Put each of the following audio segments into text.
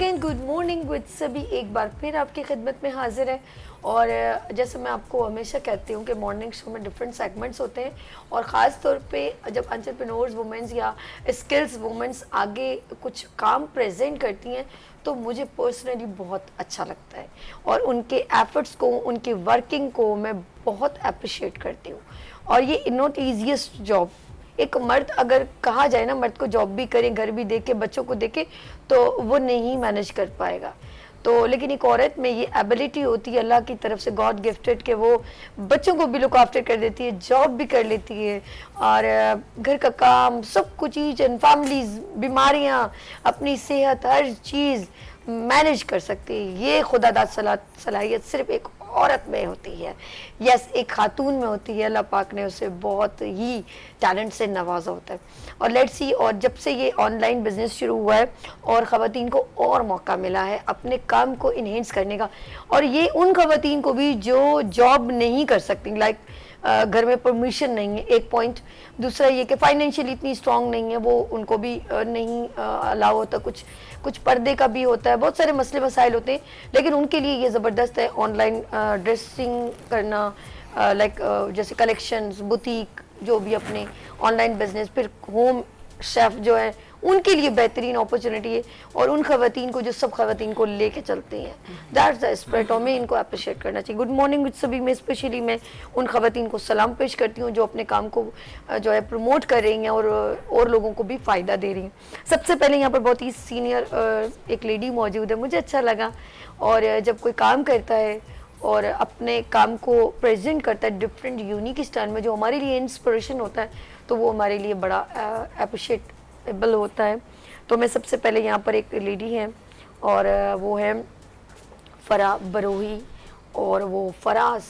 Again good morning with सभी एक बार फिर आपकी खिदमत में हाजिर है। और जैसे मैं आपको हमेशा कहती हूँ कि मॉर्निंग शो में डिफरेंट सेगमेंट्स होते हैं और ख़ास तौर पे जब एंटरप्रेन्योर्स वुमेंस या स्किल्स वुमेंस आगे कुछ काम प्रेजेंट करती हैं तो मुझे पर्सनली बहुत अच्छा लगता है और उनके एफर्ट्स को, उनकी वर्किंग को मैं बहुत अप्रिशिएट करती हूँ। और ये नॉट ईजीएस्ट जॉब। एक मर्द अगर कहा जाए ना, मर्द को जॉब भी करे, घर भी देखे, बच्चों को देखे, तो वो नहीं मैनेज कर पाएगा। तो लेकिन एक औरत में ये एबिलिटी होती है अल्लाह की तरफ से, गॉड गिफ्टेड, कि वो बच्चों को भी लुक आफ्टर कर देती है, जॉब भी कर लेती है और घर का काम सब कुछ, ईच एंड फैमिलीज, बीमारियाँ, अपनी सेहत, हर चीज़ मैनेज कर सकती है। ये खुदादाद सलाहियत सिर्फ एक औरत में होती है, यस एक खातून में होती है। अल्लाह पाक ने उसे बहुत ही टैलेंट से नवाजा होता है। और लेट्स सी, और जब से ये ऑनलाइन बिजनेस शुरू हुआ है और ख़वातीन को और मौका मिला है अपने काम को इन्हेंस करने का, और ये उन ख़वातीन को भी जो जॉब नहीं कर सकती, लाइक घर में परमिशन नहीं है, एक पॉइंट। दूसरा ये कि फाइनेंशियली इतनी स्ट्रांग नहीं है, वो उनको भी नहीं अलाउ होता, कुछ पर्दे का भी होता है, बहुत सारे मसले मसाइल होते हैं, लेकिन उनके लिए ये ज़बरदस्त है ऑनलाइन ड्रेसिंग करना, लाइक जैसे कलेक्शंस, बुटीक, जो भी अपने ऑनलाइन बिजनेस, फिर होम शेफ जो है, उनके लिए बेहतरीन अपॉर्चुनिटी है। और उन खवातीन को जो सब खवातीन को लेके चलते हैं, दैट्स द स्पिरिट, और मैं इनको अप्रिशिएट करना चाहिए। गुड मॉर्निंग विद सभी में स्पेशली मैं उन खवातीन को सलाम पेश करती हूँ जो अपने काम को जो है प्रमोट कर रही हैं और लोगों को भी फ़ायदा दे रही हैं। सबसे पहले यहाँ पर बहुत ही सीनियर एक लेडी मौजूद है, मुझे अच्छा लगा। और जब कोई काम करता है और अपने काम को प्रेजेंट करता है डिफरेंट यूनिक स्टाइल में, जो हमारे लिए इंस्पिरेशन होता है, तो वो हमारे लिए बड़ा अप्रिशिएटेबल होता है। तो मैं सबसे पहले यहाँ पर एक लेडी हैं और वो है फरा बरोही, और वो फराज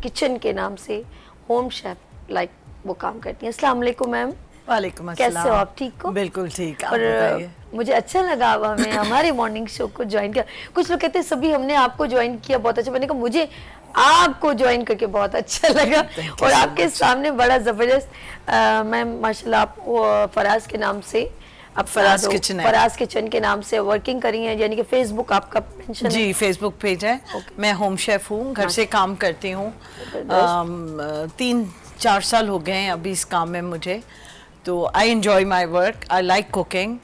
किचन के नाम से होम शेफ लाइक वो काम करती हैं। अस्सलाम वालेकुम मैम। वालेकुम अस्सलाम। कैसे हो आप? ठीक हो? बिल्कुल ठीक। और मुझे अच्छा लगा अब हमें हमारे मॉर्निंग शो को ज्वाइन किया। कुछ लोग कहते हैं सभी हमने आपको ज्वाइन किया, बहुत अच्छा। मैंने कहा मुझे आपको ज्वाइन करके बहुत अच्छा लगा और आपके सामने बड़ा ज़बरदस्त मैम माशाल्लाह, आप फराज के नाम से, आप फराज किचन है, फराज किचन के नाम से वर्किंग करी है, यानी कि फेसबुक आपका मेंशन जी, फेसबुक पेज है। मैं होम शेफ हूँ, घर से काम करती हूँ। 3-4 साल हो गए हैं अभी इस काम में मुझे। तो I enjoy my work, I like cooking.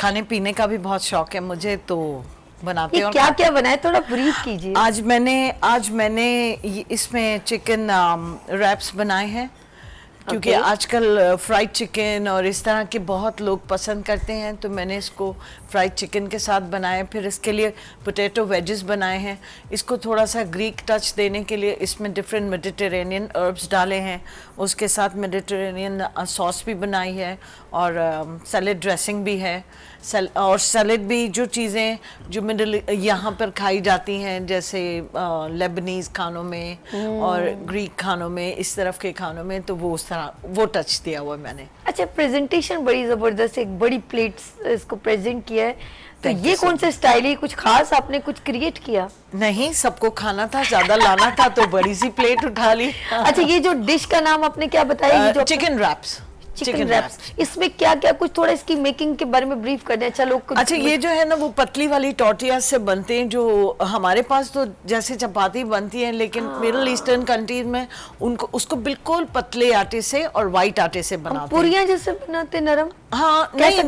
खाने पीने का भी बहुत शौक है मुझे, तो बनाते हैं। क्या क्या बनाए, थोड़ा ब्रीफ कीजिए। आज मैंने इसमें चिकन रैप्स बनाए हैं, क्योंकि आजकल फ्राइड चिकन और इस तरह के बहुत लोग पसंद करते हैं, तो मैंने इसको फ्राइड चिकन के साथ बनाया। फिर इसके लिए पोटैटो वेजेस बनाए हैं। इसको थोड़ा सा ग्रीक टच देने के लिए इसमें डिफरेंट मेडिटेरेनियन हर्ब्स डाले हैं। उसके साथ मेडिटेरेनियन सॉस भी बनाई है और सैलेड ड्रेसिंग भी है। और सैलेड भी, जो चीज़ें जो मिडल यहाँ पर खाई जाती हैं, जैसे लेबनीज़ खानों में और ग्रीक खानों में, इस तरफ के खानों में, तो वो उस तरह वो टच दिया हुआ मैंने। अच्छा, प्रेजेंटेशन बड़ी ज़बरदस्त, एक बड़ी प्लेट इसको प्रेजेंट किया है। तो ये कौन सा स्टाइल है? कुछ खास आपने कुछ क्रिएट किया? नहीं, सबको खाना था, ज्यादा लाना था, तो बड़ी सी प्लेट उठा ली। अच्छा, ये जो डिश का नाम आपने क्या बताया? Chicken raps. Chicken raps. इसमें क्या क्या, कुछ थोड़ा इसकी मेकिंग के बारे में ब्रीफ कर दें। अच्छा लोग अच्छा, ये जो है ना, वो पतली वाली टोटिया से बनते हैं, जो हमारे पास तो जैसे चपाती बनती है, लेकिन मिडिल ईस्टर्न कंट्रीज में उसको बिल्कुल पतले आटे से और वाइट आटे से बनाते हैं। पूरियां जैसे बनाते, नरम? हाँ, नहीं,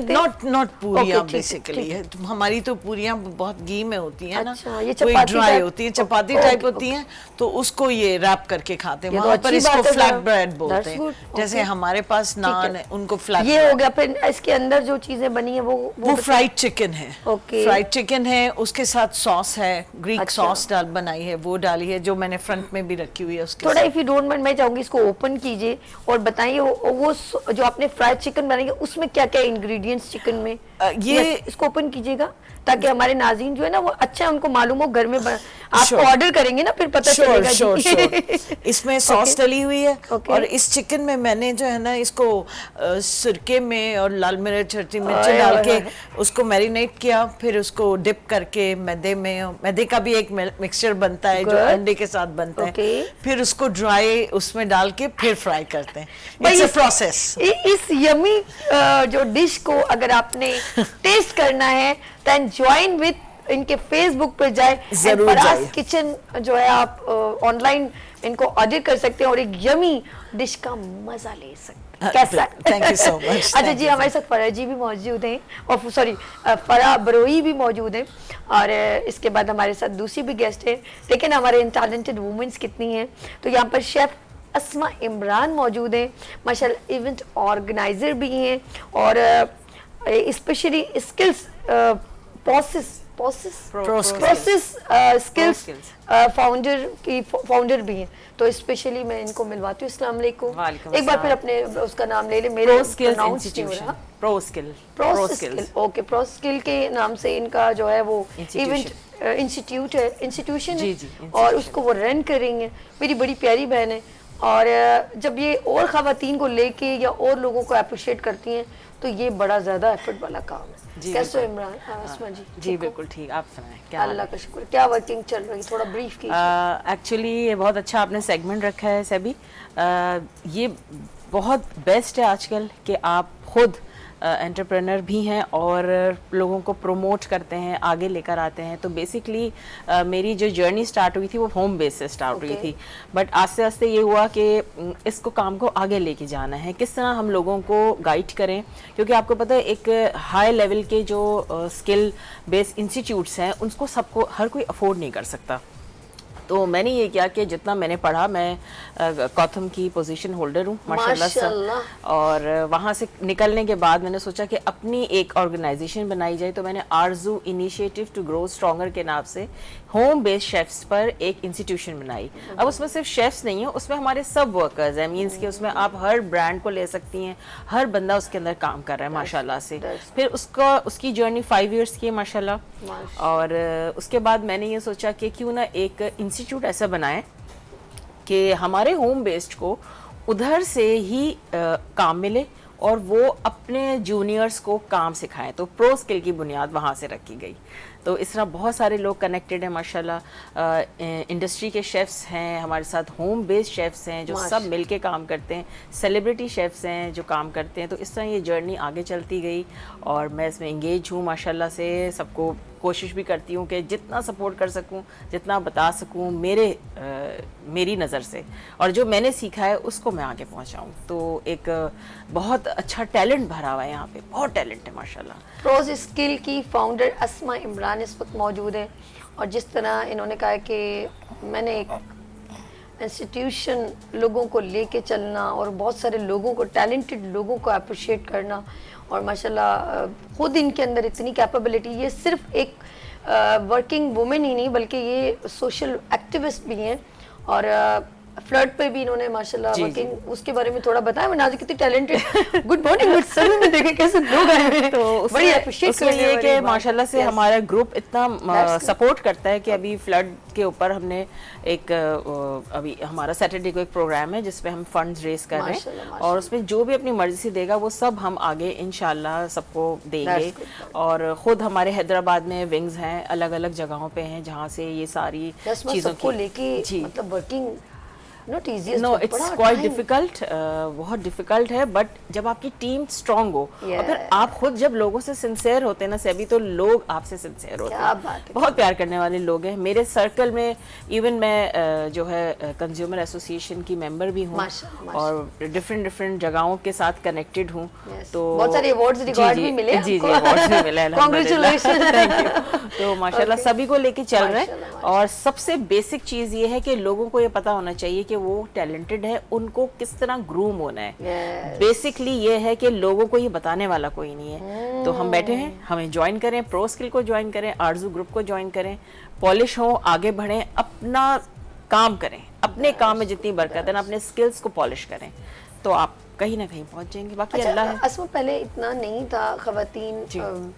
नॉट पूरियां बेसिकली है। हमारी तो पूरियां बहुत घी में होती है ना, ये चपाती ड्राई होती है, चपाती टाइप होती है, तो उसको ये रैप करके खाते हैं। वहाँ पर इसको फ्लैट ब्रेड बोलते हैं, जैसे हमारे पास नान है, उनको फ्लैट। ये हो गया। फिर इसके अंदर जो चीजें बनी है वो फ्राइड चिकन है। फ्राइड चिकन है, उसके साथ सॉस है, ग्रीक सॉस बनाई है, वो डाली है, जो मैंने फ्रंट में भी रखी हुई है उसके थोड़ा इफ यू डोंट माइंड, मैं चाहूंगी इसको ओपन कीजिए और बताइए वो जो आपने फ्राइड चिकन बनाई है उसमें क्या क्या इंग्रेडिएंट्स चिकन में, ये इसको ओपन कीजिएगा ताकि हमारे नाज़रीन जो है ना वो अच्छा उनको मालूम हो। घर में आप ऑर्डर करेंगे ना, फिर पता चलेगा। इसमें सॉस डली हुई है और इस चिकन में मैंने जो है ना, इसको सिरके में और लाल मिर्च, हरी मिर्च डाल के उसको मैरिनेट किया, फिर उसको डिप करके मैदे में, मैदे का भी एक मिक्सचर बनता है जो अंडे के साथ बनता है, फिर उसको ड्राई उसमें डाल के फिर फ्राई करते हैं। It's a process. इस यमी जो डिश को अगर आपने टेस्ट करना है देन ज्वाइन विद इनके फेसबुक पर जाए, जरूर जाइए। किचन जो है आप ऑनलाइन इनको ऑर्डर कर सकते हैं और एक यमी डिश का मजा ले सकते हैं। कैसा? Thank you so much. अच्छा जी, हमारे साथ फराह जी भी मौजूद हैं और सॉरी फराह बरोई भी मौजूद हैं और इसके बाद हमारे साथ दूसरी भी गेस्ट है। लेकिन हमारे टैलेंटेड वुमेन्स कितनी हैं, तो यहाँ पर शेफ अस्मा इमरान मौजूद हैं, माशाल्लाह इवेंट ऑर्गेनाइजर भी हैं और specially skills process skills founder भी हैं। तो स्पेशली मैं इनको मिलवाती हूँ। अस्सलाम वालेकुम। एक बार फिर अपने उसका नाम ले ले, मेरे प्रोनाउंस नहीं हो रहा। प्रोस्किल, ओके, प्रोस्किल के नाम से इनका जो है वो इवेंट इंस्टीट्यूट है, इंस्टीट्यूशन है और उसको वो रन कर रही हैं। मेरी बड़ी प्यारी बहन है और जब ये और ख़वातीन को लेके या और लोगों को अप्रिशिएट करती हैं तो ये बड़ा ज़्यादा एफर्ट वाला काम है। कैसे हो इमरान? अस्मा जी? जी बिल्कुल ठीक, आप सुनाएं क्या? अल्लाह का शुक्र। क्या वर्किंग चल रही, थोड़ा ब्रीफ कीजिए। एक्चुअली ये बहुत अच्छा आपने सेगमेंट रखा है सभी। ये बहुत बेस्ट है आजकल कि आप खुद एंटरप्रेनर भी हैं और लोगों को प्रमोट करते हैं, आगे लेकर आते हैं। तो बेसिकली मेरी जो जर्नी स्टार्ट हुई थी वो होम बेस से स्टार्ट हुई थी, बट आस्ते आस्ते ये हुआ कि इसको काम को आगे लेके जाना है, किस तरह हम लोगों को गाइड करें, क्योंकि आपको पता है एक हाई लेवल के जो स्किल बेस्ड इंस्टीट्यूट्स हैं उनको सबको हर कोई अफोर्ड नहीं कर सकता। तो मैंने ये किया कि जितना मैंने पढ़ा, मैं गौतम की पोजीशन होल्डर हूँ माशाल्लाह से, और वहाँ से निकलने के बाद मैंने सोचा कि अपनी एक ऑर्गेनाइजेशन बनाई जाए। तो मैंने आरजू इनिशिएटिव टू ग्रो स्ट्रॉन्गर के नाम से होम बेस्ड शेफ्स पर एक इंस्टीट्यूशन बनाई। अब उसमें सिर्फ शेफ्स नहीं है, उसमें हमारे सब वर्कर्स हैं, मीन्स कि उसमें आप हर ब्रांड को ले सकती हैं, हर बंदा उसके अंदर काम कर रहा है माशाल्लाह से। फिर उसकी जर्नी 5 इयर्स की है माशाल्लाह। और उसके बाद मैंने ये सोचा कि क्यों ना एक इंस्टीट्यूट ऐसा बनाए कि हमारे होम बेस्ड को उधर से ही काम मिले और वो अपने जूनियर्स को काम सिखाएं। तो प्रो स्किल की बुनियाद वहाँ से रखी गई। तो इस तरह बहुत सारे लोग कनेक्टेड हैं माशाल्लाह। इंडस्ट्री के शेफ्स हैं हमारे साथ, होम बेस्ड शेफ्स हैं जो सब मिलके काम करते हैं, सेलिब्रिटी शेफ्स हैं जो काम करते हैं। तो इस तरह ये जर्नी आगे चलती गई और मैं इसमें इंगेज हूँ माशाल्लाह से। सबको कोशिश भी करती हूँ कि जितना सपोर्ट कर सकूँ, जितना बता सकूँ मेरी नज़र से, और जो मैंने सीखा है उसको मैं आगे पहुँचाऊँ। तो एक बहुत अच्छा टैलेंट भरा हुआ है यहाँ पे, बहुत टैलेंट है माशाल्लाह। प्रोस स्किल की फाउंडर अस्मा इमरान इस वक्त मौजूद हैं और जिस तरह इन्होंने कहा कि मैंने एक इंस्टीट्यूशन लोगों को लेके चलना और बहुत सारे लोगों को, टैलेंटेड लोगों को अप्रिशिएट करना, और माशाल्लाह खुद इनके अंदर इतनी कैपेबिलिटी। ये सिर्फ एक वर्किंग वुमेन ही नहीं बल्कि ये सोशल एक्टिविस्ट भी हैं और फ्लर्ट पे भी इन्होंने माशाल्लाह वर्किंग, उसके बारे में थोड़ा बताया। मैं नाज़ी कितनी talented, good morning good sir में देखे कैसे लोग आए हैं, तो बड़ी अप्रिशिएट कर रहे हैं कि माशाल्लाह से हमारा ग्रुप इतना सपोर्ट करता है कि अभी फ्लड के ऊपर हमने एक अभी हमारा सैटरडे को एक प्रोग्राम है जिसपे हम फंड्स रेज कर रहे हैं और उसमें जो भी अपनी मर्जी से देगा वो सब हम आगे इंशाल्लाह सबको देंगे। और खुद हमारे हैदराबाद में विंग्स हैं, अलग अलग जगहों पे हैं जहाँ से ये सारी चीज़ों को लेके मतलब working not easy, no it's quite difficult, बहुत डिफिकल्ट है, बट जब आपकी टीम स्ट्रांग हो और फिर आप खुद जब लोगों से सिंसियर होते हैं ना सभी, तो लोग आपसे सिंसियर होते हैं, बहुत प्यार करने वाले लोग हैं मेरे सर्कल में। इवन मैं जो है कंज्यूमर एसोसिएशन की मेंबर भी हूँ और डिफरेंट जगहों के साथ कनेक्टेड हूँ। तो बहुत सारे अवार्ड्स रिकॉर्ड भी मिले, जी अवार्ड्स भी मिले, कांग्रेचुलेशन, थैंक यू। तो माशाल्लाह सभी को लेके चल रहे हैं और सबसे बेसिक चीज़ ये है कि लोगों को ये पता होना चाहिए कि वो टैलेंटेड है, उनको किस तरह ग्रूम होना है। बेसिकली ये है कि लोगों को ये बताने वाला कोई नहीं है। तो हम बैठे हैं, हमें ज्वाइन करें, प्रो स्किल को ज्वाइन करें, आरजू ग्रुप को ज्वाइन करें, पॉलिश हो, आगे बढ़ें, अपना काम करें, अपने काम में जितनी बरकत है ना, अपने स्किल्स को पॉलिश करें तो आप कहीं ना कहीं पहुंच जाएंगे। बाकी अल्लाह है। असमा पहले इतना नहीं था, खवातीन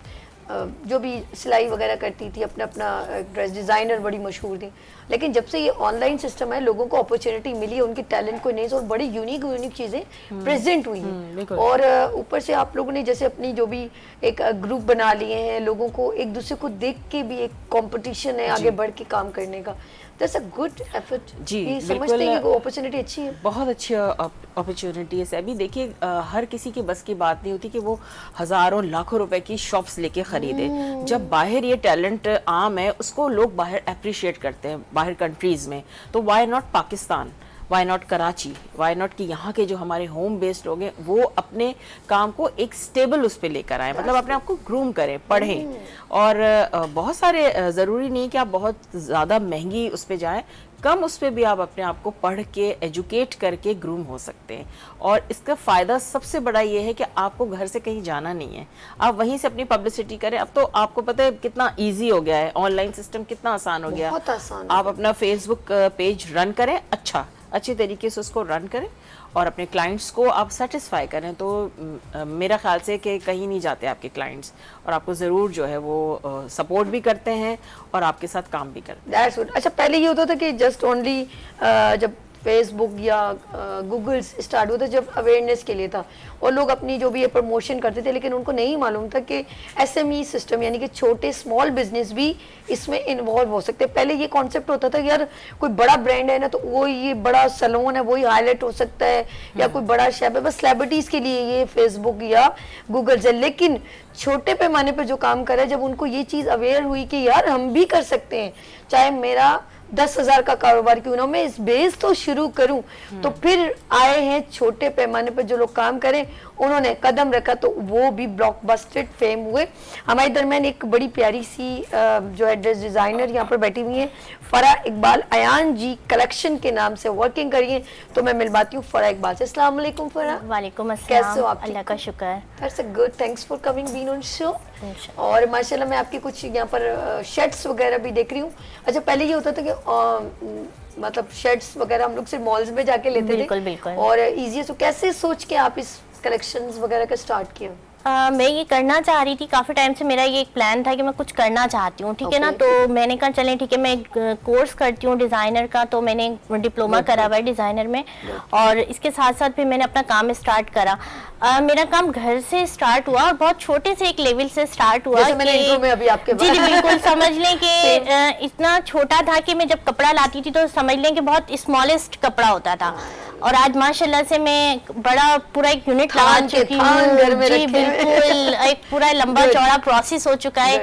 जो भी सिलाई वगैरह करती थी, अपना ड्रेस डिज़ाइनर बड़ी मशहूर थी, लेकिन जब से ये ऑनलाइन सिस्टम है लोगों को अपॉर्चुनिटी मिली है, उनकी टैलेंट को नहीं, और बड़ी यूनिक चीज़ें प्रेजेंट हुई हैं। और ऊपर से आप लोगों ने जैसे अपनी जो भी एक ग्रुप बना लिए हैं, लोगों को एक दूसरे को देख के भी एक कंपटीशन है आगे बढ़ के काम करने का, दैट्स अ गुड एफर्ट। जी, ये बिल्कुल। समझते हैं कि अपॉर्चुनिटी अच्छी है। बहुत अच्छी अपॉर्चुनिटी है सभी। देखिए हर किसी की बस की बात नहीं होती कि वो हज़ारों लाखों रुपए की शॉप्स लेके खरीदे। जब बाहर ये टैलेंट आम है, उसको लोग बाहर अप्रिशिएट करते हैं, बाहर कंट्रीज़ में। तो why not Pakistan, why not Karachi, why not कि यहाँ के जो हमारे होम बेस्ड लोग हैं वो अपने काम को एक स्टेबल उस पर लेकर आए, मतलब अपने आप को ग्रूम करें, पढ़ें। और बहुत सारे ज़रूरी नहीं कि आप बहुत ज़्यादा महंगी उस पर जाएँ, कम उस पर भी आप अपने आप को पढ़ के एजुकेट करके ग्रूम हो सकते हैं। और इसका फ़ायदा सबसे बड़ा ये है कि आपको घर से कहीं जाना नहीं है, आप वहीं से अपनी पब्लिसिटी करें। अब तो आपको पता है कितना इजी हो गया है, ऑनलाइन सिस्टम कितना आसान हो गया। बहुत आसान। आप अपना फेसबुक पेज रन करें, अच्छे तरीके से उसको रन करें और अपने क्लाइंट्स को आप सेटिस्फाई करें, तो मेरा ख्याल से कि कहीं नहीं जाते आपके क्लाइंट्स, और आपको ज़रूर जो है वो सपोर्ट भी करते हैं और आपके साथ काम भी करते हैं। That's good. अच्छा, पहले ये होता था कि जस्ट ओनली जब फेसबुक या गूगल स्टार्ट हुआ था, जब अवेयरनेस के लिए था और लोग अपनी जो भी है प्रमोशन करते थे, लेकिन उनको नहीं मालूम था कि एसएमई सिस्टम यानी कि छोटे स्मॉल बिजनेस भी इसमें इन्वॉल्व हो सकते हैं। पहले ये कॉन्सेप्ट होता था कि यार कोई बड़ा ब्रांड है ना, तो वो ये बड़ा सैलून है वही हाईलाइट हो सकता है, या कोई बड़ा शेफ है, बस सेलिब्रिटीज के लिए ये फेसबुक या गूगल है। लेकिन छोटे पैमाने पर जो काम कर रहा है, जब उनको ये चीज़ अवेयर हुई कि यार हम भी कर सकते हैं, चाहे मेरा 10,000 का कारोबार क्यों ना, मैं इस बेस तो शुरू करूं, तो फिर आए हैं छोटे पैमाने पर जो लोग काम करें, उन्होंने कदम रखा तो वो भी ब्लॉकबस्टर फेम हुए। हमारे दरमियान एक बड़ी प्यारी सी जो है ड्रेस डिजाइनर यहाँ पर बैठी हुई है, फरा इकबाल अयान जी कलेक्शन के नाम से वर्किंग करिए, तो मैं मिलवाती हूँ फरा इकबाल से। अस्सलाम वालेकुम फरा। वालेकुम अस्सलाम। कैसे हो आप? अल्लाह का शुक्र। That's a good, thanks for coming been on show. और माशाल्लाह मैं आपकी कुछ यहाँ पर शर्ट्स वगैरह भी देख रही हूँ। अच्छा, पहले ये होता था कि मतलब शर्ट्स वगैरह हम लोग सिर्फ मॉल्स में जाके लेते बिल्कुल, थे बिल्कुल। और इजी, तो कैसे सोच के आप इस कलेक्शंस वगैरह का स्टार्ट किया? मैं ये करना चाह रही थी, काफ़ी टाइम से मेरा ये एक प्लान था कि मैं कुछ करना चाहती हूँ, ठीक है ना। तो मैंने कहा चलें ठीक है, मैं एक कोर्स करती हूँ डिज़ाइनर का, तो मैंने डिप्लोमा करा हुआ है डिज़ाइनर में, और इसके साथ साथ फिर मैंने अपना काम स्टार्ट करा। मेरा काम घर से स्टार्ट हुआ और बहुत छोटे से एक लेवल से स्टार्ट हुआ। जैसे मैंने इंट्रो में अभी आपके जी बिल्कुल, समझ लें कि इतना छोटा था कि मैं जब कपड़ा लाती थी तो समझ लें कि बहुत स्मॉलेस्ट कपड़ा होता था, और आज माशाल्लाह से मैं बड़ा पूरा एक यूनिट लगा चुकी हूँ। जी बिल्कुल, एक पूरा लंबा चौड़ा प्रोसेस हो चुका है।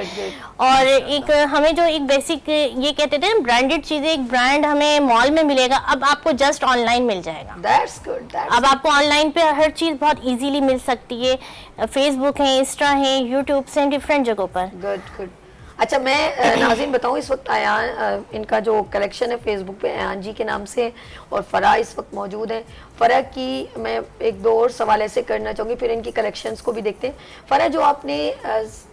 और एक हमें जो एक बेसिक ये कहते थे ब्रांडेड चीजें, एक ब्रांड हमें मॉल में मिलेगा, अब आपको जस्ट ऑनलाइन मिल जाएगा। That's good, अब आपको ऑनलाइन पे हर चीज बहुत इजीली मिल सकती है। फेसबुक है, इंस्टा है, यूट्यूब से, डिफरेंट जगहों पर। Good good. अच्छा, मैं नाज़रीन बताऊं, इस वक्त अयान इनका जो कलेक्शन है फेसबुक पे अयान जी के नाम से, और फरा इस वक्त मौजूद है। फरा की मैं एक दो और सवाल ऐसे करना चाहूँगी, फिर इनकी कलेक्शंस को भी देखते हैं। फरा, जो आपने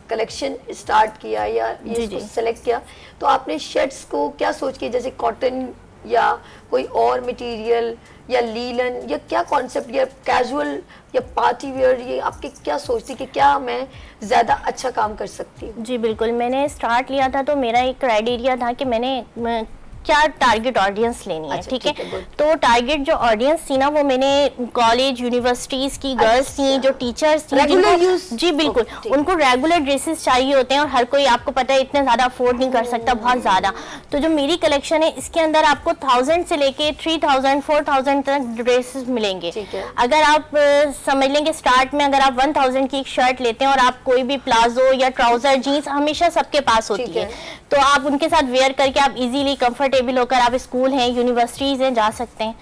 कलेक्शन स्टार्ट किया या इसको सेलेक्ट किया, तो आपने शर्ट्स को क्या सोच के, जैसे कॉटन या कोई और मटेरियल या लीलन, या क्या कॉन्सेप्ट, या कैजुअल या पार्टी वेयर, ये आपके क्या सोचती कि क्या मैं ज़्यादा अच्छा काम कर सकती हूँ? जी बिल्कुल, मैंने स्टार्ट लिया था तो मेरा एक क्राइटेरिया था कि मैं क्या टारगेट ऑडियंस लेनी है, ठीक है। तो टारगेट जो ऑडियंस थी ना, वो मैंने कॉलेज यूनिवर्सिटीज की गर्ल्स थी, जो टीचर्स थी, जी बिल्कुल, उनको रेगुलर ड्रेसेस चाहिए होते हैं, और हर कोई आपको पता है इतने ज्यादा अफोर्ड नहीं कर सकता बहुत ज्यादा। तो जो मेरी कलेक्शन है इसके अंदर आपको 1000 से लेके 3000 4000 तक ड्रेसेस मिलेंगे। अगर आप समझ लेंगे स्टार्ट में अगर आप 1000 की एक शर्ट लेते हैं और आप कोई भी प्लाजो या ट्राउजर जीन्स हमेशा सबके पास होती है, तो आप उनके साथ वेयर करके आप इजीली कंफर्टेबल होकर आप स्कूल हैं, यूनिवर्सिटीज हैं, जा सकते हैं।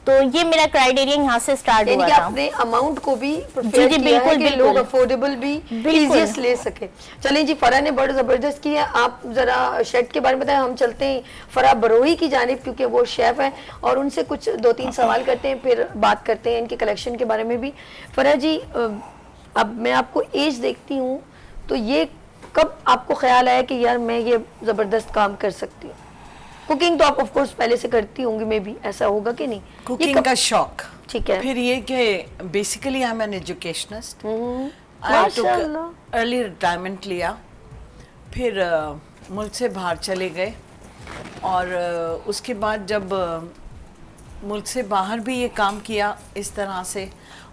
तो ये मेरा क्राइटेरिया यहाँ से स्टार्ट हुआ था। आपने अमाउंट को भी प्रिपेयर किया है कि लोग अफोर्डेबल भी इजीएस्ट ले सके। चलें जी, फरा ने बड़ा जबरदस्त किया। आप जरा शर्ट के बारे में बताएं, हम चलते हैं फरा बरोही की जानिब, क्योंकि वो शेफ है, और उनसे कुछ 2-3 सवाल करते हैं, फिर बात करते हैं इनके कलेक्शन के बारे में भी। फरा जी, अब मैं आपको एज देखती हूँ, तो ये कब आपको ख्याल आया कि यार मैं ये जबरदस्त काम कर सकती हूँ? कुकिंग तो आप ऑफ कोर्स पहले से करती होंगी, मे बी ऐसा होगा कि नहीं? कुकिंग का शौक, ठीक है। फिर ये कि basically I am an educationist, I took early retirement लिया, फिर मुल्क से बाहर चले गए, और उसके बाद जब मुल्क से बाहर भी ये काम किया इस तरह से,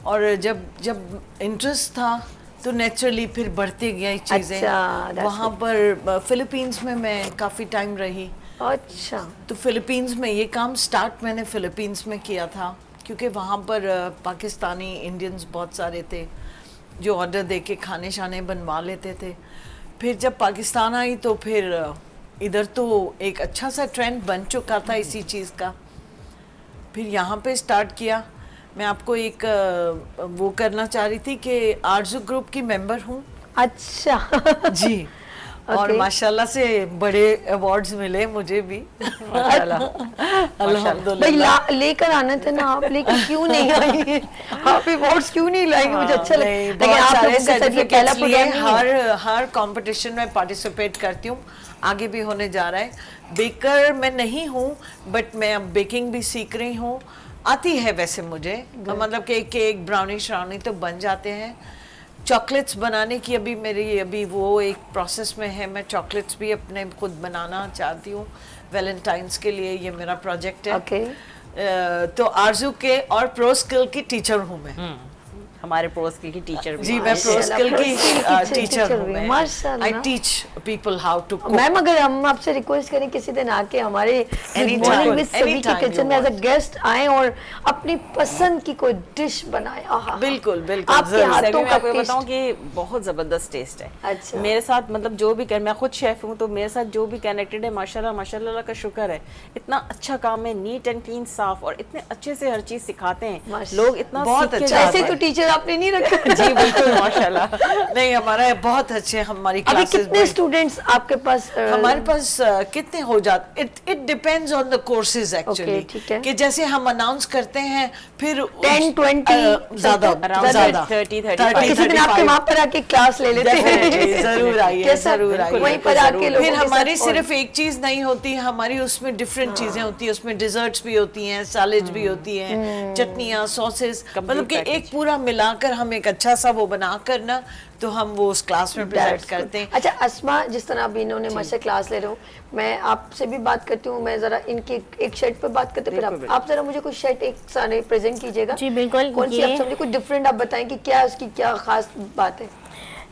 और जब इंटरेस्ट था तो नेचुरली फिर बढ़ती गई चीज़ें। अच्छा, वहाँ पर फिलीपींस में मैं काफ़ी टाइम रही, अच्छा, तो फिलीपींस में ये काम स्टार्ट मैंने फिलीपींस में किया था, क्योंकि वहाँ पर पाकिस्तानी इंडियंस बहुत सारे थे जो ऑर्डर दे के खाने शाने बनवा लेते थे। फिर जब पाकिस्तान आई तो फिर इधर तो एक अच्छा सा ट्रेंड बन चुका था इसी चीज़ का। फिर यहाँ पे स्टार्ट किया। मैं आपको एक वो करना चाह रही थी कि आरजू ग्रुप की मेंबर हूँ। अच्छा जी। और Okay. माशाल्लाह से बड़े अवार्ड्स मिले मुझे भी, माशाल्लाह भाई अल्हम्दुलिल्लाह। लेकर आना था ना आप, लेकिन क्यों नहीं आई? आप अवार्ड्स क्यों नहीं लाएंगे? मुझे अच्छा लगता है। नहीं, लेकिन बहुत आप सारे लोगों के साथ ये पहला सर्टिफिकेट्स लिए प्रोग्राम नहीं है। हर कंपटीशन में पार्टिसिपेट करती हूँ, आगे भी होने जा रहा है। बेकर मैं नहीं हूँ, बट मैं अब बेकिंग भी सीख रही हूँ। आती है वैसे मुझे, मतलब कि केक ब्राउनी श्राउनी तो बन जाते हैं। चॉकलेट्स बनाने की अभी वो एक प्रोसेस में है। मैं चॉकलेट्स भी अपने खुद बनाना चाहती हूँ वैलेंटाइंस के लिए, ये मेरा प्रोजेक्ट है। Okay. तो आरजू के और प्रो स्किल की टीचर हूँ मैं। हमारे प्रो स्किल की टीचर भी जी, हैं। मैं प्रो स्किल की टीचर टीचर हूँ। भी, मैं माशाल्लाह। I teach people how to cook. Ma'am, अगर हम आपसे रिक्वेस्ट करें किसी दिन आके हमारे Anytime, मॉर्निंग विद सभी के anytime you किचन में एज अ want. गेस्ट आए और अपनी पसंद की कोई डिश बनाए, आहा, बिल्कुल बिल्कुल आपके जरूर। हाथों सभी मैं का आपको ये टेस्ट। बताऊं कि बहुत जबरदस्त टेस्ट है। अच्छा। मेरे साथ मतलब जो भी कर, मैं खुद शेफ हूँ, तो मेरे साथ जो भी कनेक्टेड है, माशाल्लाह माशाल्लाह का शुक्र है, इतना अच्छा काम है, नीट एंड क्लीन, साफ, और इतने अच्छे से हर चीज सिखाते हैं माशाल्लाह। लोग, इतना बहुत सीख के अच्छा। जाते ऐसे तो हैं। टीचर आपने नहीं रखा। जी बिल्कुल माशाल्लाह। नहीं, हमारा बहुत अच्छे, हमारी अभी क्लासेस कितने स्टूडेंट्स आपके पास? हमारे पास कितने हो जाते, it depends on the courses actually, ठीक है। कि जैसे हम अनाउंस करते हैं फिर 10, 20 ज्यादा Around ज्यादा 30, 35। किसी दिन आपके वहाँ पर आके क्लास ले लेते Definitely, हैं। जरूर आइए, कैसा? जरूर आइए। वहीं पर आके लोगों फिर के साथ हमारी और- सिर्फ एक चीज नहीं होती, हमारी उसमें डिफरेंट चीजें होती है। उसमें डिजर्ट्स भी होती हैं, सैलेड्स भी होती हैं, चटनियाँ, सॉसेस, मतलब कि एक पूरा मिलाकर हम एक अच्छा सा वो बनाकर ना, तो हम वो उस क्लास में प्रेजेंट That's करते हैं। good. अच्छा अस्मा, जिस तरह अभी इन्होंने मुझसे क्लास ले रहे हो, मैं आपसे भी बात करती हूँ। मैं जरा इनकी एक शर्ट पे बात करते, फिर आप जरा मुझे कुछ शर्ट एक सारे प्रेजेंट कीजिएगा। जी, बिल्कुल। कौन सी ये- आप समझे कुछ डिफरेंट आप बताएं कि क्या उसकी क्या खास बात है?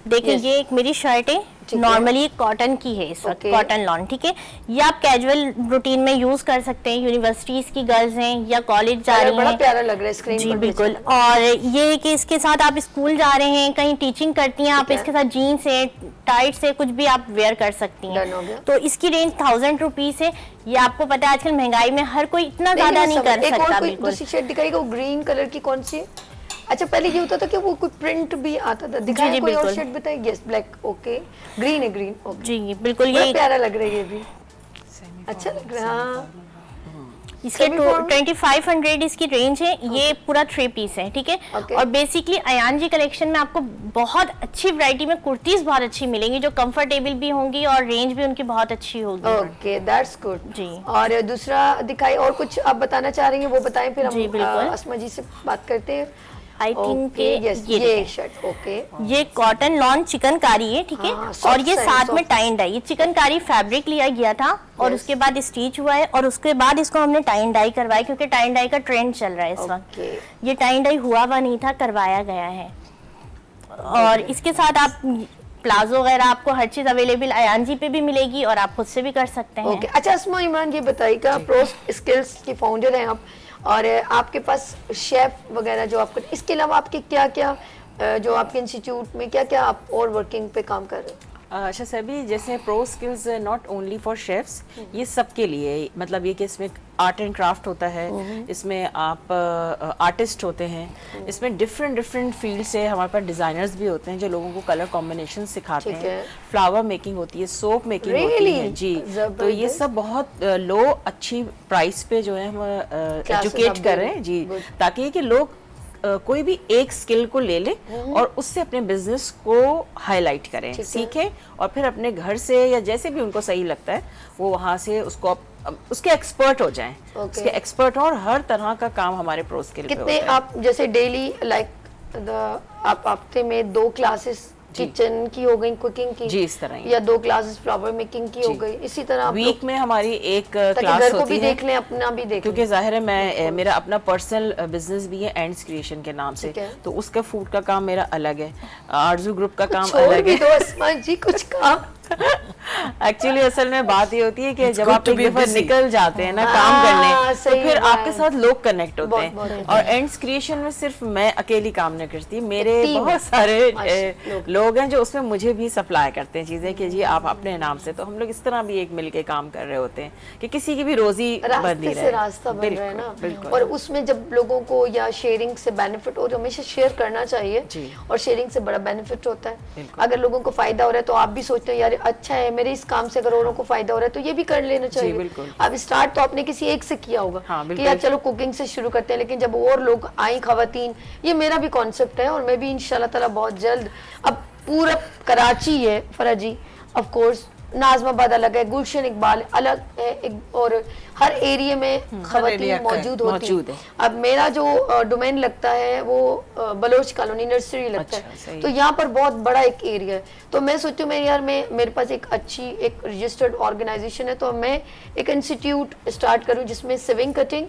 देखिए Yes. ये एक मेरी शर्ट है, ठीक है। नॉर्मली कॉटन की है इस वक्त, Okay. कॉटन लॉन, ठीक है। ये आप कैजुअल रूटीन में यूज कर सकते हैं, यूनिवर्सिटीज की गर्ल्स हैं या कॉलेज जा रही बड़ा हैं। प्यारा लग रहा है स्क्रीन जी पर। बिल्कुल। और ये कि इसके साथ आप स्कूल जा रहे हैं, कहीं टीचिंग करती हैं, आप ठीक है। इसके साथ जीन्स है, टाइट से कुछ भी आप वेयर कर सकती Done हो हैं। गया। तो इसकी रेंज 1000 रुपीज है। ये आपको पता है आजकल महंगाई में हर कोई इतना ज्यादा नहीं कर एक और सकता। कोई बिल्कुल दूसरी शर्ट दिखाएगा, वो ग्रीन कलर की कौन सी है? अच्छा, पहले ये होता था कि वो कोई प्रिंट भी आता था, दिखाया जी, कोई और बिल्कुल। शर्ट बताइए। यस, ब्लैक, ओके, ग्रीन है, ग्रीन, ओके, जी बिल्कुल। बड़ा ये प्यारा लग रहा है ये भी, अच्छा लग रहा है। हाँ। इसके Semi-formal? 2500 इसकी रेंज है। ये पूरा 3 पीस है, ठीक है। Okay. और बेसिकली अयान जी कलेक्शन में आपको बहुत अच्छी वैरायटी में कुर्तीज बहुत अच्छी मिलेंगी, जो कंफर्टेबल भी होंगी और रेंज भी उनकी बहुत अच्छी होगी। Okay, that's good. जी। और दूसरा दिखाई, और कुछ आप बताना चाह रही हैं वो बताएं, फिर जी, हम बिल्कुल। अस्मा जी से बात करते हैं। आई थिंक ओके, यस, ये ये देखें। शर्ट, ओके, ये कॉटन लॉन चिकनकारी है, ठीक है। हाँ, soft और ये side, साथ में soft. टाई एंड डाई, ये चिकनकारी फैब्रिक लिया गया था और Yes. उसके बाद स्टिच हुआ है, और उसके बाद इसको हमने टाई एंड डाई करवाया, क्योंकि टाई एंड डाई का ट्रेंड चल रहा है इस वक्त। ओके, ये टाई एंड डाई हुआ हुआ नहीं था, करवाया गया है। और इसके साथ आप प्लाजो वगैरह आपको हर चीज अवेलेबल अयान जी पे भी मिलेगी और आप खुद से भी कर सकते हैं। ओके। अच्छा अस्मा, इमरान ये बताइएगा, प्रो स्किल्स की फाउंडर हैं आप, और आपके पास शेफ वगैरह जो आपको, इसके अलावा आपके क्या क्या जो आपके इंस्टीट्यूट में क्या क्या आप और वर्किंग पे काम कर रहे हैं? अच्छा सभी, जैसे pro skills not only for chefs, ये सबके लिए, मतलब ये कि इसमें आर्ट एंड क्राफ्ट होता है, इसमें आप आर्टिस्ट होते हैं, इसमें डिफरेंट डिफरेंट फील्ड से हमारे पास डिजाइनर्स भी होते हैं जो लोगों को कलर कॉम्बिनेशन सिखाते ठीक हैं, है। फ्लावर मेकिंग होती है, सोप मेकिंग होती Really? है जी। तो ये जबरदस्त। सब बहुत लो अच्छी प्राइस पे जो है हम आप एजुकेट दे कर रहे रहे हैं जी, Good. ताकि कि लोग कोई भी एक स्किल को ले ले और उससे अपने बिजनेस को हाईलाइट करें, ठीक है। सीखें, और फिर अपने घर से या जैसे भी उनको सही लगता है वो वहाँ से उसको उसके एक्सपर्ट हो जाएं, उसके एक्सपर्ट हो, और हर तरह का काम हमारे प्रो स्किल पे कितने होता है। आप जैसे डेली आप हफ्ते में 2 क्लासेस किचन की हो गई, कुकिंग की जी, इस तरह ही। या 2 क्लासेस फ्लावर मेकिंग की हो गई, इसी तरह आप वीक में हमारी एक ताकि क्लास घर को होती भी है, देख लें, अपना भी देख क्योंकि लें। जाहिर है मैं मेरा अपना पर्सनल बिजनेस भी है एंड्स क्रिएशन के नाम से, ठीक है। तो उसका फूड का काम मेरा अलग है, आरजू ग्रुप का काम छोड़ अलग भी है। दो अस्मा जी कुछ काम। एक्चुअली असल में बात ये होती है कि जब good आप to एक be दफा busy. निकल जाते हैं ना हाँ, काम करने, तो सही फिर बात आपके है। साथ लोग कनेक्ट होते बहुत हैं। और एंड्स क्रिएशन में सिर्फ मैं अकेली काम नहीं करती, मेरे टीम है। बहुत सारे लोग। लोग हैं जो उसमें मुझे भी सप्लाई करते हैं चीजें कि जी आप अपने नाम से, तो हम लोग इस तरह भी एक मिल के काम कर रहे होते हैं कि किसी की भी रोजी बन रास्ते नहीं से रहे। रास्ता बन रहा है ना। बिल्कुल। और उसमें जब लोगों को या शेयरिंग से बेनिफिट हो, तो हमेशा शेयर करना चाहिए। जी। और शेयरिंग से बड़ा बेनिफिट होता है। बिल्कुल। अगर लोगों को फायदा हो रहा है तो आप भी सोचते हो यार अच्छा है, मेरे इस काम से अगर औरों को फायदा हो रहा है तो ये भी कर लेना चाहिए। बिल्कुल। अब स्टार्ट तो आपने किसी एक से किया होगा हाँ, कि बिल्कुल। यार चलो कुकिंग से शुरू करते हैं, लेकिन जब और लोग आई खवातीन, ये मेरा भी कॉन्सेप्ट है और मैं भी इंशाल्लाह ताला बहुत जल्द, अब पूरा कराची है फरा जी, ऑफ कोर्स नाजमाबाद अलग है, गुलशन इकबाल अलग है, और हर एरिया में खवातीन एरिया का मौजूद होती मौजूद हैं। है। अब मेरा जो डोमेन लगता है वो बलोच कॉलोनी नर्सरी लगता अच्छा, है, सही। तो यहाँ पर बहुत बड़ा एक एरिया है। तो मैं सोचती हूँ मैं यार मेरे पास एक अच्छी एक रजिस्टर्ड ऑर्गेनाइजेशन है, तो मैं एक इंस्टीट्यूट स्टार्ट करूँ जिसमें सिविंग कटिंग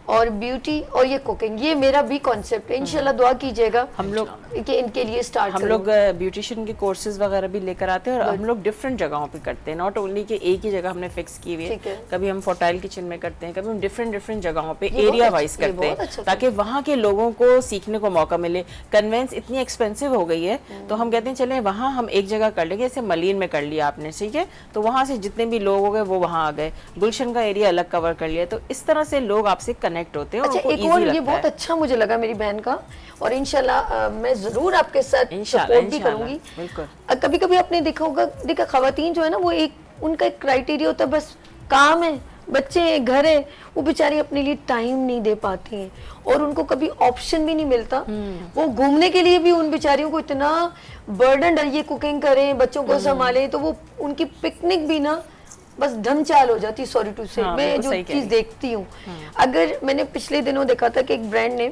और ब्यूटी और ये कुकिंग, ये मेरा भी कॉन्सेप्ट है। इंशाल्लाह दुआ कीजिएगा हम लोग कि इनके लिए स्टार्ट हम लोग ब्यूटिशियन के कोर्सेज वगैरह भी लेकर आते हैं और हम लोग डिफरेंट जगहों पे करते हैं, नॉट ओनली कि एक ही जगह हमने फिक्स की हुई ठीक है। है। कभी हम फोर्टाइल किचन में करते हैं, कभी हम डिफरेंट जगहों पे ये बहुत एरिया अच्छा- वाइज ये करते बहुत हैं अच्छा ताकि वहाँ के लोगों को सीखने को मौका मिले। कन्वेंस इतनी एक्सपेंसिव हो गई है तो हम कहते हैं चले वहाँ हम एक जगह कर लेंगे, जैसे मलीन में कर लिया आपने, ठीक है, तो वहाँ से जितने भी लोग हो गए वो वहाँ आ गए, गुलशन का एरिया अलग कवर कर लिया, तो इस तरह से लोग आपसे कनेक्ट होते हैं और अच्छा उनको एक easy और ये लगता बहुत है। अच्छा मुझे लगा मेरी बहन का, और इंशाल्लाह मैं जरूर आपके साथ इंशाल्लाह, सपोर्ट भी इंशाल्लाह, करूंगी। बिल्कुल। कभी कभी आपने देखा होगा, देखा खवातीन जो है ना वो एक उनका एक क्राइटेरिया होता है, बस काम है, बच्चे हैं, घर है, वो बेचारी अपने लिए टाइम नहीं दे पाती हैं और उनको कभी ऑप्शन भी नहीं मिलता। वो घूमने के लिए भी उन बेचारियों को इतना बर्डन है, ये कुकिंग करें, बच्चों को संभालें, तो वो उनकी पिकनिक भी ना बस ढमचाल हो जाती। सॉरी टू से, हाँ, मैं बिल्कुल जो सही कह चीज रही। देखती हूँ, अगर मैंने पिछले दिनों देखा था कि एक ब्रांड ने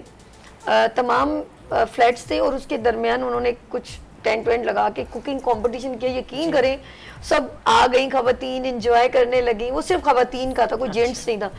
तमाम फ्लैट्स थे और उसके दरमियान उन्होंने कुछ टेंट वेंट लगा के कुकिंग कंपटीशन किया। यकीन करें सब आ गई खवातीन, एंजॉय करने लगी, वो सिर्फ खवातीन का था, कोई जेंट्स नहीं था।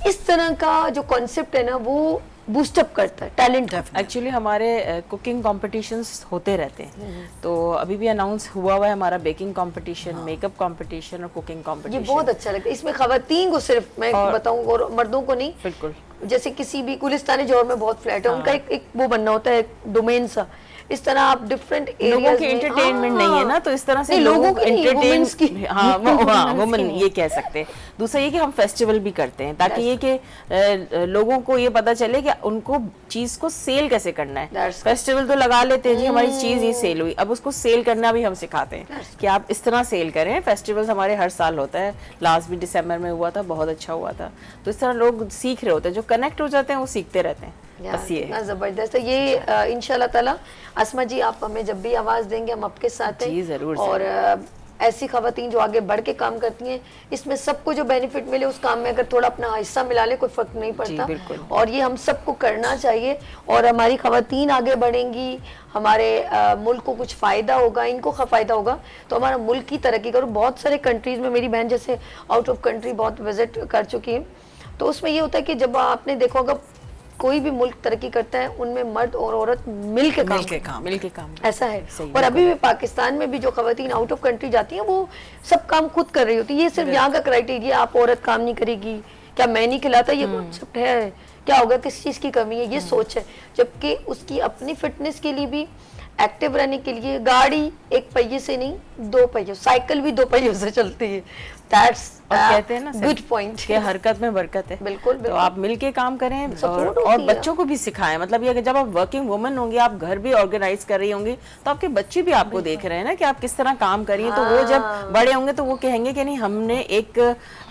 इस तरह का जो कॉन्सेप्ट है ना वो बूस्टअप करता है टैलेंट। एक्चुअली हमारे कुकिंग कॉम्पिटिशन्स होते रहते हैं, तो अभी भी अनाउंस हुआ है हमारा बेकिंग कंपटीशन, मेकअप कंपटीशन और कुकिंग ये कंपटीशन। बहुत अच्छा लगता है। इसमें खवातीन को सिर्फ मैं बताऊं और मर्दों को नहीं, बिल्कुल। जैसे किसी भी गुलिस्तानी जोर में बहुत फ्लैट है, उनका एक वो बनना होता है डोमेन सा। इस तरह आप डिफरेंट लोगों के एंटरटेनमेंट नहीं है ना, तो इस तरह से लोगों की entertain- की हाँ वुमेन ये कह सकते हैं। दूसरा ये कि हम फेस्टिवल भी करते हैं ताकि ये कि लोगों को ये पता चले कि उनको चीज को सेल कैसे करना है। That's फेस्टिवल तो लगा लेते हैं जी, हमारी चीज ये सेल हुई, अब उसको सेल करना भी हम सिखाते हैं कि आप इस तरह सेल करें। फेस्टिवल्स हमारे हर साल होता है, लास्ट भी दिसंबर में हुआ था, बहुत अच्छा हुआ था। तो इस तरह लोग सीख रहे होते हैं, जो कनेक्ट हो जाते हैं वो सीखते रहते हैं। बस ये है। जबरदस्त है ये। इंशाल्लाह ताला अस्मा जी आप हमें जब भी आवाज देंगे हम आपके साथ हैं। जी, जरूर, और ऐसी खवातीन जो आगे बढ़ के काम करती हैं, इसमें सबको जो बेनिफिट मिले उस काम में अगर थोड़ा अपना हिस्सा मिला ले कोई फर्क नहीं पड़ता। बिल्कुल। और ये हम सबको करना चाहिए और हमारी खवातीन आगे बढ़ेंगी, हमारे मुल्क को कुछ फायदा होगा, इनको फायदा होगा, तो हमारा मुल्क की तरक्की करो। बहुत सारे कंट्रीज में मेरी बहन जैसे आउट ऑफ कंट्री बहुत विजिट कर चुकी है, तो उसमें ये होता है कि जब आपने देखा होगा कोई भी मुल्क तरक्की करता है उनमें मर्द और औरत मिल के काम ऐसा है। और अभी भी पाकिस्तान में भी जो खवातीन आउट ऑफ कंट्री जाती हैं वो सब काम खुद कर रही होती है। ये सिर्फ यहाँ का क्राइटेरिया आप औरत काम नहीं करेगी, क्या मैं नहीं खिलाता, ये कॉन्सेप्ट है, क्या होगा, किस चीज की कमी है, ये सोच है। जबकि उसकी अपनी फिटनेस के लिए भी, एक्टिव रहने के लिए गाड़ी एक पहिए से नहीं 2 पहियों, साइकिल भी 2 पहियों से चलती है। दैट्स कहते हैं ना गुड पॉइंट कि हरकत में बरकत है। बिल्कुल, तो बिल्कुल। आप मिलके काम करें Support और होती है। बच्चों को भी सिखाएं। मतलब ये कि जब आप वर्किंग वुमन होंगी, आप घर भी ऑर्गेनाइज कर रही होंगी, तो आपके बच्चे भी आपको देख रहे हैं ना कि आप किस तरह काम कर रही हैं। तो वो जब बड़े होंगे तो वो कहेंगे कि नहीं हमने एक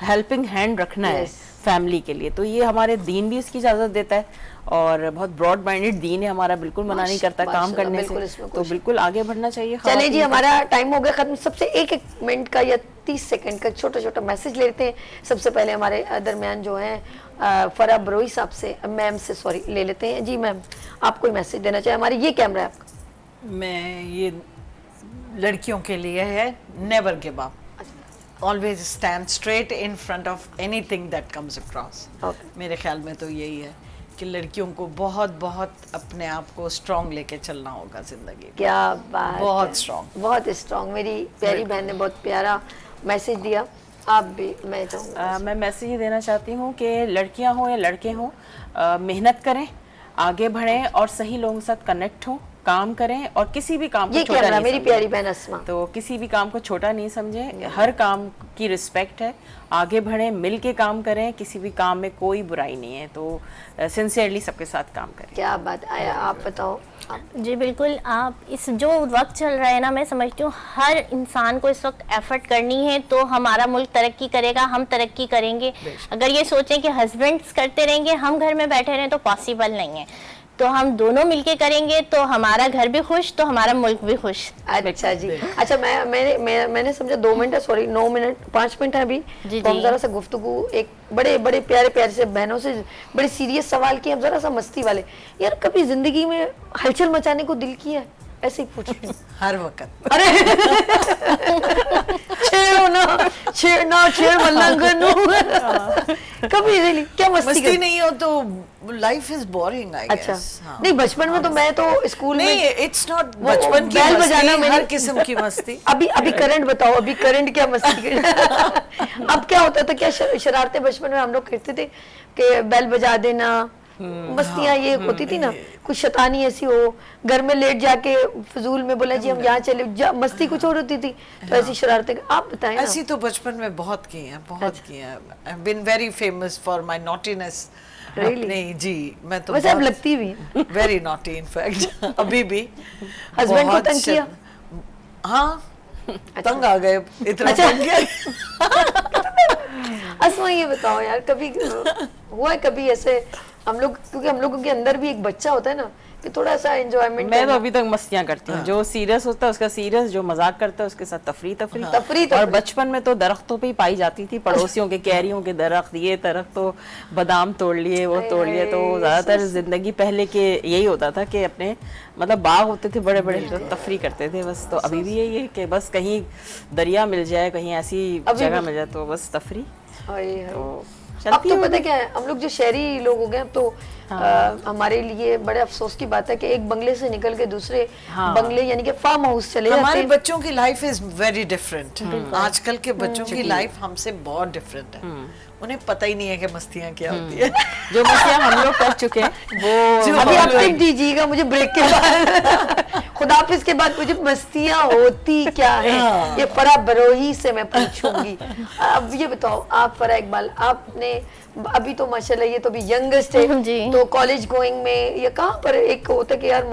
हेल्पिंग हैंड रखना है फैमिली के लिए। तो ये हमारे दीन भी इसकी इजाजत देता है और बहुत ब्रॉड माइंडेड दीन है हमारा, बिल्कुल मना नहीं करता काम करने से। तो बिल्कुल आगे बढ़ना चाहिए। चले जी हमारा टाइम हो गया खत्म। सबसे एक मिनट का या 30 सेकंड का छोटा छोटा मैसेज लेते हैं। सबसे पहले हमारे दरमियान जो हैं फरा बरोई साहब से, मैम से सॉरी ले लेते हैं। जी मैम, आप कोई मैसेज देना चाहे? हमारे ये कैमरा है आपका। मैं ये लड़कियों के लिए है, never give up, always stand straight in front of anything that comes across. मेरे ख्याल में तो यही है कि लड़कियों को बहुत बहुत अपने आप को स्ट्रांग लेके चलना होगा जिंदगी में। क्या बात बहुत है। strong। बहुत स्ट्रांग। मेरी प्यारी बहन ने बहुत प्यारा मैसेज दिया। आप भी, मैं चाहूँगा मैं मैसेज ये देना चाहती हूँ कि लड़कियाँ हों या लड़के हों, मेहनत करें, आगे बढ़ें और सही लोगों के साथ कनेक्ट हों, काम करें और किसी भी काम को ये छोटा कैमरा नहीं मेरी समझें। प्यारी बहन अस्मा। तो किसी भी काम को छोटा नहीं समझें, हर काम की रिस्पेक्ट है, आगे बढ़ें, मिल के काम करें, किसी भी काम में कोई बुराई नहीं है, तो सिंसियरली सबके साथ काम करें। क्या बात आया, आप बताओ। जी बिल्कुल, आप इस जो वक्त चल रहा है ना, मैं समझती हूँ हर इंसान को इस वक्त एफर्ट करनी है तो हमारा मुल्क तरक्की करेगा, हम तरक्की करेंगे। अगर ये सोचें कि हस्बैंड्स करते रहेंगे, हम घर में बैठे रहें, तो पॉसिबल नहीं है। तो हम दोनों मिलके करेंगे तो हमारा घर भी खुश, तो हमारा मुल्क भी खुश। अच्छा जी। अच्छा, मैंने समझा 2 मिनट है, सॉरी 9 मिनट 5 मिनट है अभी। जी, तो हम जी। जरा सा गुफ्तगू एक बड़े बड़े प्यारे प्यारे से बहनों से बड़े सीरियस सवाल किए, हम जरा सा मस्ती वाले। यार कभी जिंदगी में हलचल मचाने को दिल किया है? ऐसे ही पूछ रही हूँ। हर वक्त। अरे छेड़ो ना, छेड़ मल्लंगनू। कभी really क्या मस्ती मस्ती कर? नहीं हो तो लाइफ इज बोरिंग आई अच्छा। गेस। नहीं, बचपन में तो मैं तो स्कूल नहीं, में इट्स नॉट वो बचपन की बैल मस्ती, बजाना हर मैंने- किस्म की मस्ती। अभी करंट बताओ, अभी करंट क्या मस्ती कर। अब क्या होता था, क्या शरारतें बचपन में हम लोग करते थे कि बैल बजा देना, मस्तियां ये होती थी ना, कुछ शैतानी ऐसी हो, घर में लेट जाके फजूल में बोला जी हम यहाँ चले, मस्ती कुछ और होती थी, तो ऐसी शरारतें। आप बताएं ना। ऐसी तो बचपन में बहुत की हैं, बहुत की हैं। I have been very famous for my naughtiness. Really? नहीं जी, मैं तो वैसे आप लगती भी हैं। Very naughty in fact. अभी भी हस्बैंड को बहुत तंग किया? हाँ, तंग आ गए, इतना अच्छा। तंग किया। अस्मा ये बताओ यार, कभी हुआ है कभी ऐसे हम लोग, क्योंकि हम लोगों के अंदर भी एक बच्चा होता है ना, कि थोड़ा सा एंजॉयमेंट। मैं तो अभी तक मस्तियां करती हूँ, जो सीरियस होता है उसका सीरियस, जो मजाक करता है उसके साथ तफरी। और बचपन में तो दरख्तों पे ही पाई जाती थी, पड़ोसियों के कैरियों के दरख्त, ये दरख्त तो बादाम तोड़ लिए, वो तोड़ लिए। तो ज्यादातर जिंदगी पहले के यही होता था कि अपने मतलब बाग होते थे बड़े बड़े, तो तफरी करते थे बस। तो अभी भी यही है कि बस कहीं दरिया मिल जाए, कहीं ऐसी जगह मिल जाए तो बस तफरी। अब तो पता क्या है, हम लोग जो शहरी लोग हो गए, अब तो हमारे लिए बड़े अफसोस की बात है कि एक बंगले से निकल के दूसरे बंगले यानी कि फार्म हाउस चले जाते हैं। हमारे बच्चों की लाइफ इज वेरी डिफरेंट। आजकल के बच्चों की लाइफ हमसे बहुत डिफरेंट है। उन्हें पता ही नहीं है कि मस्तियां क्या होती है। जो मस्तियां हम लोग कर चुके हैं वो अभी आप टिप दीजिएगा मुझे ब्रेक के बाद। खुदाफिज के बाद मुझे मस्तियां होती क्या है, ये फरा बरोही से मैं पूछूंगी। अब ये बताओ आप, फरा इकबाल, आपने अभी तो माशाल्लाह ये तो भी यंगेस्ट है, तो कॉलेज गोइंग में या कहाँ पर एक होता है कि यार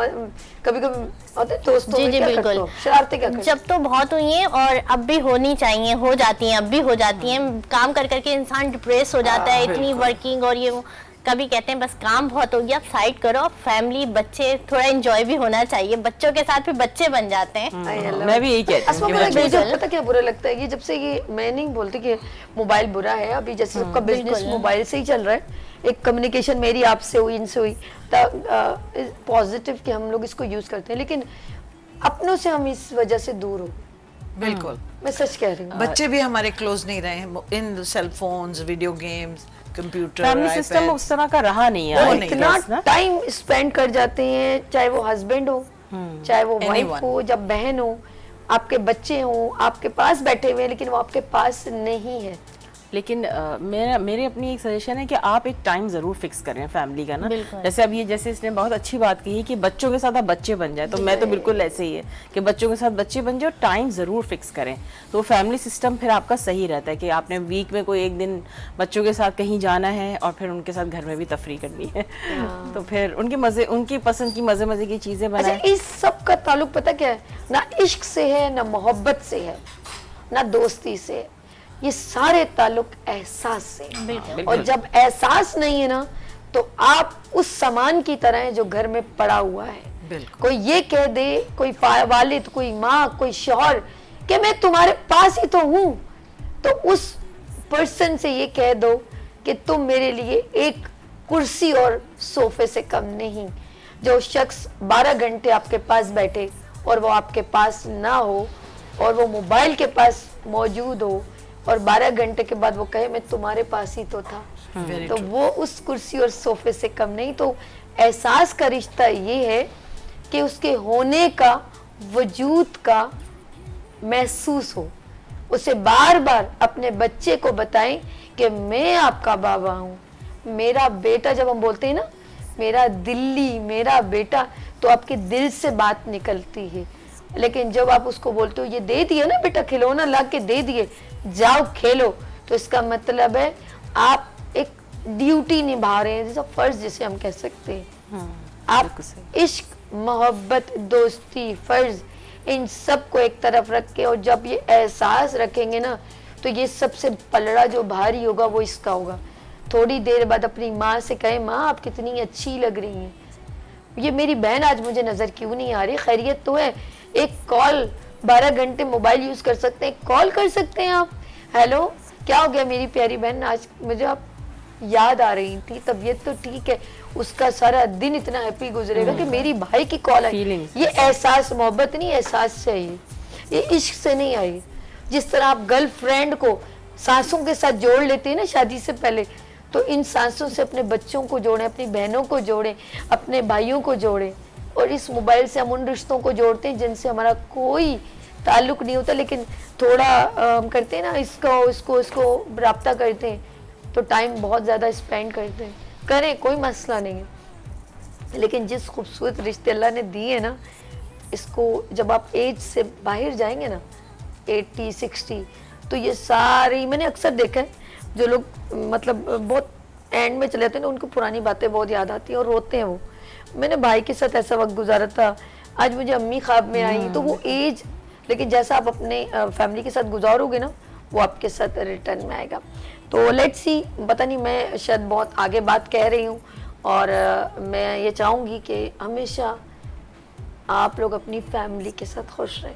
कभी कभी होता है दोस्तों में, क्या करते हो, शरारतें क्या करते हो? जब तो बहुत हुई हैं और अब भी होनी चाहिए, हो जाती हैं, अब भी हो जाती हैं। काम कर करके इंसान डिप्रेस हो जाता है, इतनी वर्किंग और ये वो। कभी कहते हैं बस काम बहुत हो गया, साइड करो, फैमिली बच्चे थोड़ा एंजॉय भी होना चाहिए, बच्चों के साथ भी बच्चे बन जाते हैं। मैं भी यही कहती हूँ। मुझे पता क्या बुरा लगता है, ये जब से ये, मैं नहीं बोलती कि मोबाइल बुरा है, अभी जैसे सबका बिजनेस मोबाइल से ही चल रहा है, एक कम्युनिकेशन मेरी आपसे हुई, इनसे हुई, पॉजिटिव कि हम लोग इसको यूज करते हैं, लेकिन अपनों से हम इस वजह से दूर हो। बिल्कुल, मैं सच कह रही हूँ। बच्चे भी हमारे क्लोज नहीं रहे हैं इन cell phones, video games, computer, family system उस तरह का रहा नहीं है। वो इतना टाइम स्पेंड कर जाते हैं, चाहे वो हस्बैंड हो, चाहे वो वाइफ हो, जब बहन हो, आपके बच्चे हो, आपके पास बैठे हुए हैं, लेकिन वो आपके पास नहीं है। लेकिन मेरे अपनी एक सजेशन है कि आप एक टाइम जरूर फिक्स करें फैमिली का ना। जैसे अब ये, जैसे इसने बहुत अच्छी बात कही कि बच्चों के साथ आप बच्चे बन जाए, तो मैं तो बिल्कुल ऐसे ही है कि बच्चों के साथ बच्चे बन जाए और टाइम जरूर फिक्स करें, तो फैमिली सिस्टम फिर आपका सही रहता है कि आपने वीक में कोई एक दिन बच्चों के साथ कहीं जाना है और फिर उनके साथ घर में भी तफरी करनी है। तो फिर उनके मजे, उनकी पसंद की मजे मजे की चीजें बनाएं। इस सब का ताल्लुक पता क्या है, ना इश्क से है, ना मोहब्बत से है, ना दोस्ती से है, ये सारे ताल्लुक एहसास से। और जब एहसास नहीं है ना, तो आप उस सामान की तरह हैं जो घर में पड़ा हुआ है। कोई ये कह दे, कोई वालिद, कोई माँ, कोई शौहर कि मैं तुम्हारे पास ही तो हूँ, तो उस पर्सन से ये कह दो कि तुम मेरे लिए एक कुर्सी और सोफे से कम नहीं। जो शख्स 12 घंटे आपके पास बैठे और वो आपके पास ना हो और वो मोबाइल के पास मौजूद हो, और 12 घंटे के बाद वो कहे मैं तुम्हारे पास ही तो था, Very तो true. वो उस कुर्सी और सोफे से कम नहीं। तो एहसास का रिश्ता ये है कि उसके होने का, वजूद का महसूस हो। उसे बार बार अपने बच्चे को बताएं कि मैं आपका बाबा हूँ, मेरा बेटा। जब हम बोलते हैं ना मेरा दिल्ली, मेरा बेटा, तो आपके दिल से बात निकलती है। लेकिन जब आप उसको बोलते हो ये दे दिए ना बेटा, खिलौना ला के दे दिए, जाओ खेलो, तो इसका मतलब है आप एक ड्यूटी निभा रहे हैं, जैसा फर्ज जिसे हम कह सकते हैं। आप इश्क, मोहब्बत, दोस्ती, फर्ज, इन सब को एक तरफ रख के, और जब ये एहसास रखेंगे ना, तो ये सबसे पलड़ा जो भारी होगा वो इसका होगा। थोड़ी देर बाद अपनी माँ से कहे माँ आप कितनी अच्छी लग रही हैं, ये मेरी बहन आज मुझे नजर क्यों नहीं आ रही, खैरियत तो है। एक कॉल, 12 घंटे मोबाइल यूज कर सकते हैं, कॉल कर सकते हैं आप, हेलो क्या हो गया मेरी प्यारी बहन, आज मुझे आप याद आ रही थी, तबीयत तो ठीक है। उसका सारा दिन इतना हैप्पी गुजरेगा कि मेरी भाई की कॉल आई। ये एहसास मोहब्बत नहीं, एहसास से आई, ये इश्क से नहीं आई। जिस तरह आप गर्लफ्रेंड को सांसों के साथ जोड़ लेते हैं ना शादी से पहले, तो इन सांसों से अपने बच्चों को जोड़ें, अपनी बहनों को जोड़ें, अपने भाइयों को जोड़ें। और इस मोबाइल से हम उन रिश्तों को जोड़ते हैं जिनसे हमारा कोई ताल्लुक नहीं होता, लेकिन थोड़ा हम करते हैं ना, इसको रब्ता करते हैं, तो टाइम बहुत ज़्यादा स्पेंड करते हैं, करें, कोई मसला नहीं है। लेकिन जिस खूबसूरत रिश्ते अल्लाह ने दिए ना, इसको जब आप एज से बाहर जाएंगे ना, 80, 60, तो ये सारी, मैंने अक्सर देखा है जो लोग मतलब बहुत एंड में चले जाते हैं ना, उनको पुरानी बातें बहुत याद आती हैं और रोते हैं वो। मैंने भाई के साथ ऐसा वक्त गुजारा था, आज मुझे अम्मी ख्वाब में आई, तो वो एज, लेकिन जैसा आप अपने फैमिली के साथ गुजारोगे ना, वो आपके साथ रिटर्न में आएगा। तो लेट्स सी, पता नहीं, मैं शायद बहुत आगे बात कह रही हूँ, और मैं ये चाहूँगी कि हमेशा आप लोग अपनी फैमिली के साथ खुश रहें,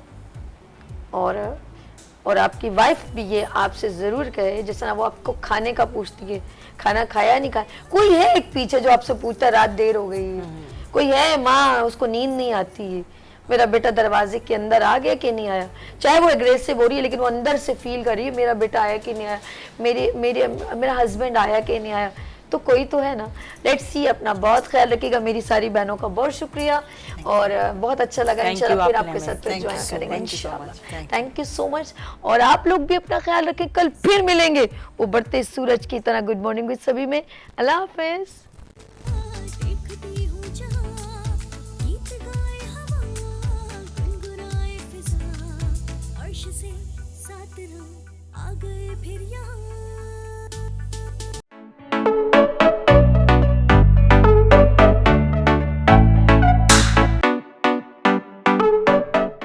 और आपकी वाइफ भी ये आपसे ज़रूर कहे, जैसा वो आपको खाने का पूछती है, खाना खाया नहीं खाया। कोई है एक पीछे जो आपसे पूछता है रात देर हो गई है, कोई है माँ उसको नींद नहीं आती है, मेरा बेटा दरवाजे के अंदर आ गया कि नहीं आया, चाहे वो एग्रेसिव हो रही है लेकिन वो अंदर से फील कर रही है मेरा बेटा आया कि नहीं आया, मेरा हस्बैंड आया कि नहीं आया, तो कोई तो है ना। लेट्स सी, अपना बहुत ख्याल रखिएगा। मेरी सारी बहनों का बहुत शुक्रिया, और बहुत अच्छा लगा। इंशाल्लाह फिर आपके साथ ज्वाइन करेंगे इंशाल्लाह। Thank you so much. और आप लोग भी अपना ख्याल रखें, कल फिर मिलेंगे उभरते सूरज की तरह। गुड मॉर्निंग विद सभी में, अल्लाह हाफिज। साथ रहो, आ गए फिर यहाँ।